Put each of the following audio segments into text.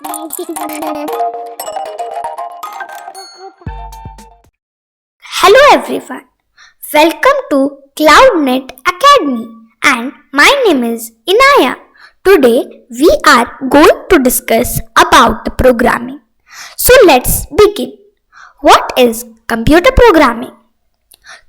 Hello everyone, welcome to CloudNet Academy and my name is Inaya. Today we are going to discuss about the programming. So let's begin. What is computer programming?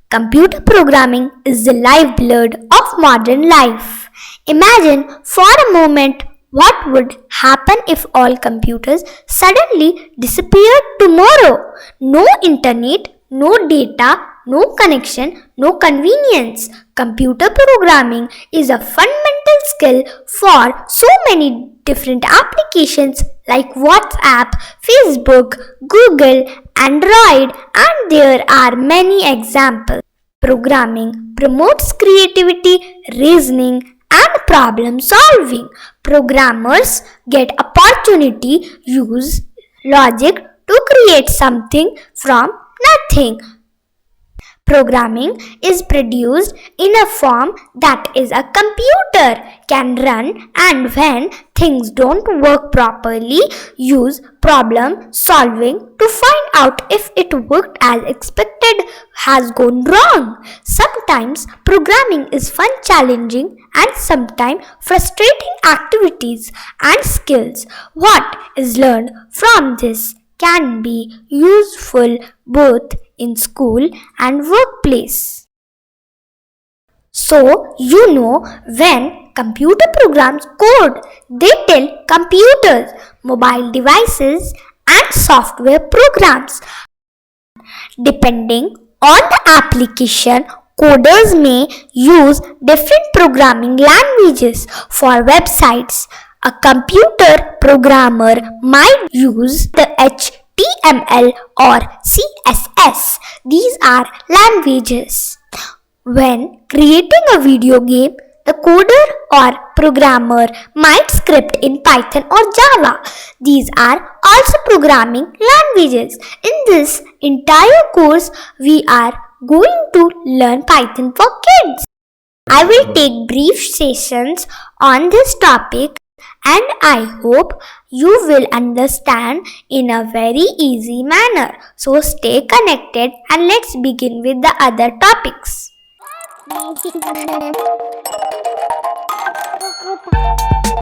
Computer programming is the lifeblood of modern life. Imagine for a moment what would happen if all computers suddenly disappeared tomorrow. No internet, no data, no connection, no convenience. Computer programming is a fundamental skill for so many different applications like WhatsApp, Facebook, Google, Android, and there are many examples. Programming promotes creativity, reasoning, and problem solving. Programmers get opportunity use logic to create something from nothing. Programming is produced in a form that is a computer can run, and when things don't work properly, use problem solving to find out if it worked as expected has gone wrong. Sometimes programming is fun, challenging, and sometimes frustrating activities and skills. What is learned from this can be useful both in school and workplace. So, when computer programs code, they tell computers, mobile devices, and software programs. Depending on the application, coders may use different programming languages. For websites, a computer programmer might use the HTML or CSS. These are languages. When creating a video game, the coder or programmer might script in Python or Java. These are also programming languages. In this entire course, we are going to learn Python for kids. I will take brief sessions on this topic and I hope you will understand in a very easy manner. So stay connected and let's begin with the other topics.